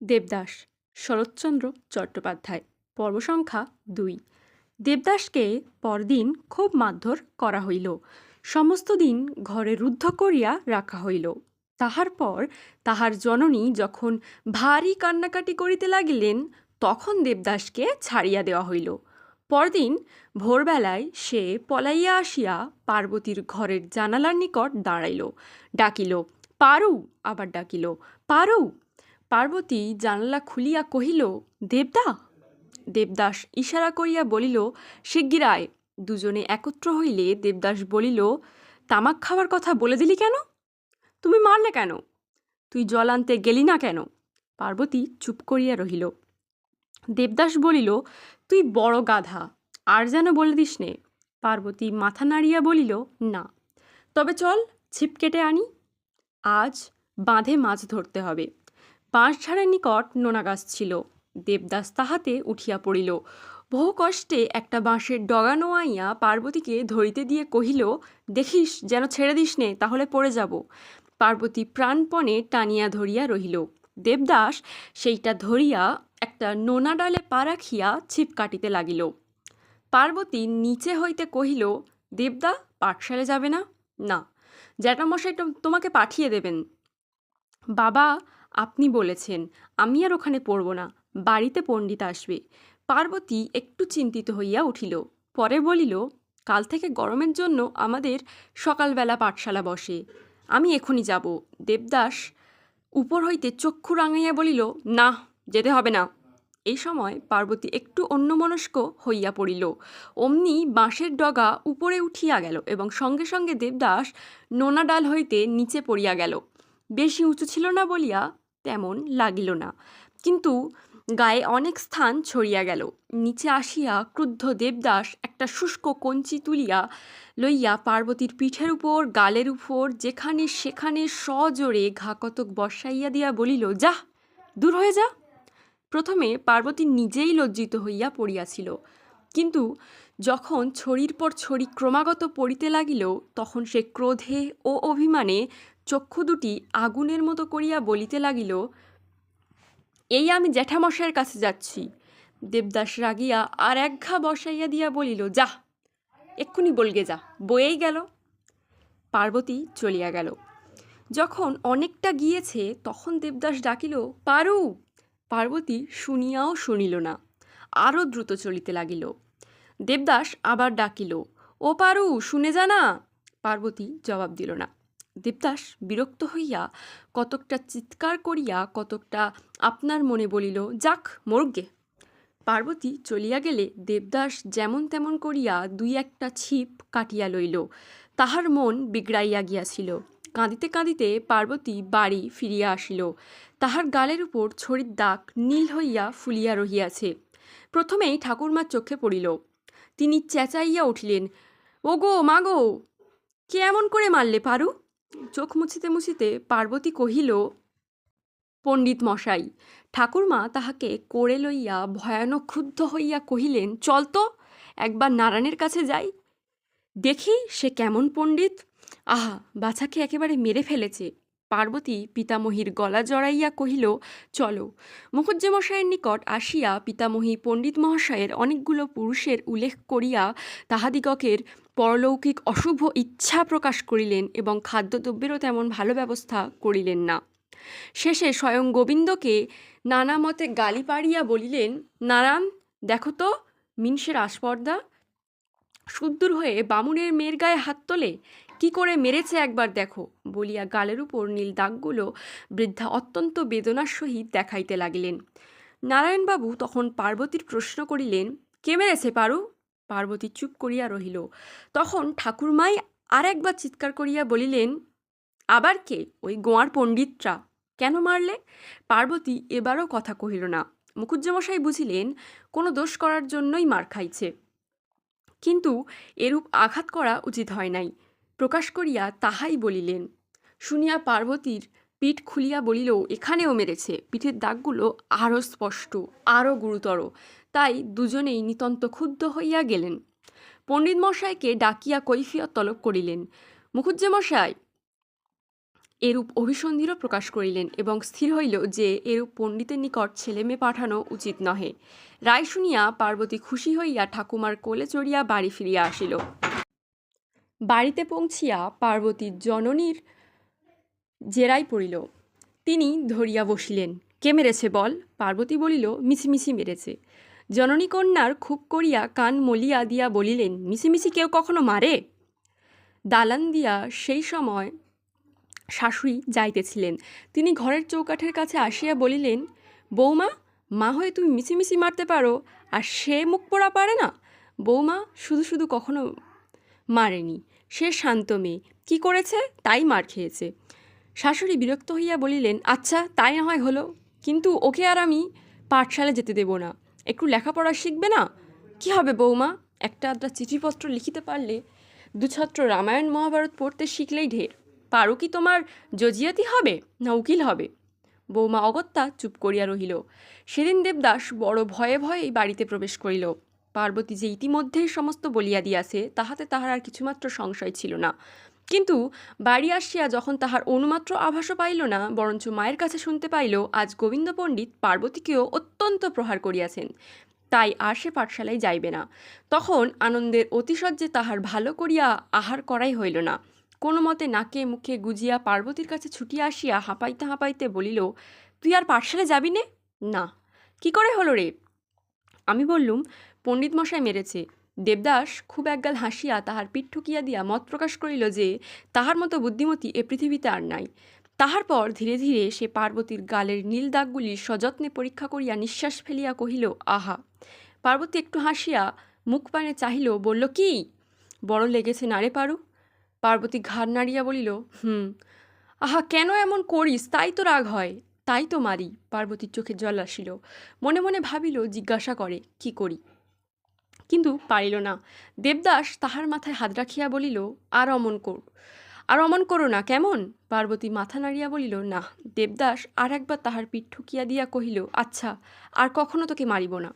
দেবদাস শরৎচন্দ্র চট্টোপাধ্যায় পর্ব সংখ্যা ২। দেবদাসকে পরদিন খুব মারধর করা হইল, সমস্ত দিন ঘরে রুদ্ধ করিয়া রাখা হইল। তাহার পর তাহার জননী যখন ভারী কান্নাকাটি করিতে লাগিলেন, তখন দেবদাসকে ছাড়িয়া দেওয়া হইল। পরদিন ভোরবেলায় সে পলাইয়া আসিয়া পার্বতীর ঘরের জানালার নিকট দাঁড়াইল, ডাকিল পারু, আবার ডাকিল পারু। পার্বতী জানালা খুলিয়া কহিল, দেবদা। দেবদাস ইশারা করিয়া বলিল, শিগগির আয়। দুজনে একত্র হইলে দেবদাস বলিল, তামাক খাওয়ার কথা বলে দিলি কেন? তুমি মারলে কেন? তুই জল আনতে গেলি না কেন? পার্বতী চুপ করিয়া রহিল। দেবদাস বলিল, তুই বড় গাধা, আর যেন বলে দিস নে। পার্বতী মাথা নাড়িয়া বলিল, না। তবে চল, ছিপ কেটে আনি। আজ বাঁধে মাছ ধরতে হবে। বাঁশঝাড়ের নিকট নোনা গাছ ছিল। দেবদাস তাহাতে উঠিয়া পড়িল। বহু কষ্টে একটা বাঁশের ডগা নোয়াইয়া পার্বতীকে ধরিতে দিয়ে কহিল, দেখিস যেন ছেড়ে দিস নে, তাহলে পড়ে যাব। পার্বতী প্রাণপণে টানিয়া ধরিয়া রহিল। দেবদাস সেইটা ধরিয়া একটা নোনা ডালে পা রাখিয়া ছিপ কাটিতে লাগিল। পার্বতী নিচে হইতে কহিল, দেবদা, পাঠশালে যাবে না? না, জ্যাঠামশাই তোমাকে পাঠিয়ে দেবেন। বাবা, আপনি বলেছেন, আমি আর ওখানে পড়ব না, বাড়িতে পণ্ডিত আসবে। পার্বতী একটু চিন্তিত হইয়া উঠিল। পরে বলিল, কাল থেকে গরমের জন্য আমাদের সকালবেলা পাঠশালা বসে, আমি এখনই যাব। দেবদাস উপর হইতে চক্ষু রাঙাইয়া বলিল, না, যেতে হবে না। এই সময় পার্বতী একটু অন্যমনস্ক হইয়া পড়িল। অমনি বাঁশের ডগা উপরে উঠিয়া গেল এবং সঙ্গে সঙ্গে দেবদাস নোনা ডাল হইতে নিচে পড়িয়া গেল। বেশি উঁচু ছিল না বলিয়া তেমন লাগিল না, কিন্তু গায়ে অনেক স্থান ছড়িয়া গেল। নিচে আসিয়া ক্রুদ্ধ দেবদাস একটা শুষ্ক কঞ্চি তুলিয়া লইয়া পার্বতীর পিঠের উপর, গালের উপর, যেখানে সেখানে সজোরে ঘা কতক বসাইয়া দিয়া বলিল, যা, দূর হয়ে যা। প্রথমে পার্বতী নিজেই লজ্জিত হইয়া পড়িয়াছিল, কিন্তু যখন ছড়ির পর ছড়ি ক্রমাগত পড়িতে লাগিল, তখন সে ক্রোধে ও অভিমানে চক্ষু দুটি আগুনের মতো করিয়া বলিতে লাগিল, এই আমি জ্যাঠামশাইয়ের কাছে যাচ্ছি। দেবদাস রাগিয়া আর এক ঘা বসাইয়া দিয়া বলিল, যা, এক্ষুনি বলগে যা। বয়েই গেল। পার্বতী চলিয়া গেল। যখন অনেকটা গিয়েছে, তখন দেবদাস ডাকিল, পারু। পার্বতী শুনিয়াও শুনিল না, আরও দ্রুত চলিতে লাগিল। দেবদাস আবার ডাকিল, ও পারু, শুনে যা না। পার্বতী জবাব দিল না। দেবদাস বিরক্ত হইয়া কতকটা চিৎকার করিয়া কতকটা আপনার মনে বলিল, যাক, মরগে। পার্বতী চলিয়া গেলে দেবদাস যেমন তেমন করিয়া দুই একটা ছিপ কাটিয়া লইল। তাহার মন বিগড়াইয়া গিয়াছিল। কাঁদিতে কাঁদিতে পার্বতী বাড়ি ফিরিয়া আসিল। তাহার গালের উপর ছড়ির দাগ নীল হইয়া ফুলিয়া রহিয়াছে। প্রথমেই ঠাকুরমার চোখে পড়িল। তিনি চেঁচাইয়া উঠিলেন, ওগো, মাগো, কে এমন করে মারলে পারু? চোখ মুছিতে মুছিতে পার্বতী কহিল, পণ্ডিত মশাই। ঠাকুরমা তাহাকে কোড়ে লইয়া ভয়ানক ক্রুদ্ধ হইয়া কহিলেন, চল তো, একবার নারায়ণের কাছে যাই, দেখি সে কেমন পণ্ডিত। আহা, বাছাকে একেবারে মেরে ফেলেছে। পার্বতী পিতামহীর গলা জড়াইয়া কহিল, চলো। মুখুজ্জেমশাইয়ের নিকট আসিয়া পিতামহী পণ্ডিত মহাশয়ের অনেকগুলো পুরুষের উল্লেখ করিয়া তাহাদিগকের পরলৌকিক অশুভ ইচ্ছা প্রকাশ করিলেন এবং খাদ্যদ্রব্যেরও তেমন ভালো ব্যবস্থা করিলেন না। শেষে স্বয়ং গোবিন্দকে নানা মতে গালি পাড়িয়া বলিলেন, নারায়ণ, দেখো তো, মিনসের আস্পর্ধা সুদূর হয়ে বামুনের মেয়ের গায়ে হাত তোলে, কি করে মেরেছে একবার দেখো। বলিয়া গালের উপর নীল দাগগুলো বৃদ্ধা অত্যন্ত বেদনার সহিত দেখাইতে লাগিলেন। নারায়ণবাবু তখন পার্বতীর প্রশ্ন করিলেন, কে মেরেছে পারু? পার্বতী চুপ করিয়া রহিল। তখন ঠাকুরমাই আর একবার চিৎকার করিয়া বলিলেন, আবার কে? ওই গোয়ার পণ্ডিতরা। কেন মারলে? পার্বতী এবারও কথা কহিল না। মুখুজ্জেমশাই বুঝিলেন কোনো দোষ করার জন্যই মার খাইছে, কিন্তু এরূপ আঘাত করা উচিত হয় নাই। প্রকাশ করিয়া তাহাই বলিলেন। শুনিয়া পার্বতীর পিঠ খুলিয়া বলিল, এখানেও মেরেছে। পিঠের দাগগুলো আরও স্পষ্ট, আরও গুরুতর। তাই দুজনেই নিতান্ত ক্ষুব্ধ হইয়া গেলেন। পণ্ডিত মশাইকে ডাকিয়া কৈফিয়ত তলব করিলেন। মুখুজ্জেমশাই, এরূপ অভিসন্ধিরও প্রকাশ করিলেন এবং স্থির হইল যে এরূপ পণ্ডিতের নিকট ছেলে মেয়ে পাঠানো উচিত নহে। রায় শুনিয়া পার্বতী খুশি হইয়া ঠাকুমার কোলে চড়িয়া বাড়ি ফিরিয়া আসিল। বাড়িতে পৌঁছিয়া পার্বতীর জননীর জেরাই পড়িল। তিনি ধরিয়া বসিলেন। কে মেরেছে বল? পার্বতী বলিল, মিছিমিছি মেরেছে। জননী কন্যার খুব করিয়া কান মলিয়া দিয়া বলিলেন, মিছিমিছি কেউ কখনো মারে? দালান দিয়া সেই সময় শাশুড়ি যাইতেছিলেন। তিনি ঘরের চৌকাঠের কাছে আসিয়া বলিলেন, বৌমা, মা হয়ে তুমি মিছিমিছি মারতে পারো, আর সে মুখ পোড়া পারে না? বৌমা শুধু শুধু কখনো মারেনি, সে শান্ত মেয়ে, কী করেছে তাই মার খেয়েছে। শাশুড়ি বিরক্ত হইয়া বলিলেন, আচ্ছা তাই না হয় হলো, কিন্তু ওকে আর আমি পাঠশালায় যেতে দেব না। একটু লেখাপড়া শিখবে না? কি হবে বৌমা, একটা আধটা চিঠিপত্র লিখিতে পারলে, দুছত্র রামায়ণ মহাভারত পড়তে শিখলেই ঢের। পারো কি তোমার জজিয়াতি হবে না উকিল হবে? বৌমা অগত্যা চুপ করিয়া রহিল। সেদিন দেবদাস বড় ভয়ে ভয়েই বাড়িতে প্রবেশ করিল। পার্বতী যে ইতিমধ্যেই সমস্ত বলিয়া দিয়াছে তাহাতে তাহার আর কিছুমাত্র সংশয় ছিল না। কিন্তু বাড়ি আসিয়া যখন তাহার অনুমাত্র আভাসও পাইল না, বরঞ্চ মায়ের কাছে শুনতে পাইল আজ গোবিন্দ পণ্ডিত পার্বতীকেও অত্যন্ত প্রহার করিয়াছেন, তাই আর সে পাঠশালায় যাইবে না, তখন আনন্দের অতিশয্যে তাহার ভালো করিয়া আহার করাই হইল না। কোনো মতে নাকে মুখে গুজিয়া পার্বতীর কাছে ছুটিয়া আসিয়া হাঁপাইতে হাঁপাইতে বলিল, তুই আর পাঠশালায় যাবি নে? না। কি করে হলো রে? আমি বললুম, পণ্ডিত মশাই মেরেছে। দেবদাস খুব একগাল হাসিয়া তাহার পিঠ ঠুকিয়া দিয়া মত প্রকাশ করিল যে তাহার মতো বুদ্ধিমতী এ পৃথিবীতে আর নাই। তাহার পর ধীরে ধীরে সে পার্বতীর গালের নীল দাগগুলি সযত্নে পরীক্ষা করিয়া নিঃশ্বাস ফেলিয়া কহিল, আহা। পার্বতী একটু হাসিয়া মুখ পানে চাহিল, বলল, কি বড় লেগেছে না রে পারু? পার্বতী ঘাড় নাড়িয়া বলিল, আহা, কেন এমন করিস? তাই তো রাগ হয়, তাই তো মারি। পার্বতীর চোখে জল আসিল। মনে মনে ভাবিল জিজ্ঞাসা করে কি করি, কিন্তু পারিল না। দেবদাস তাহার মাথায় হাত রাখিয়া বলিল, আর অমন করো না কেমন? পার্বতী মাথা নাড়িয়া বলিল, না। দেবদাস আর একবার তাহার পিঠ ঠুকিয়া দিয়া কহিল, আচ্ছা, আর কখনো তোকে মারিব না।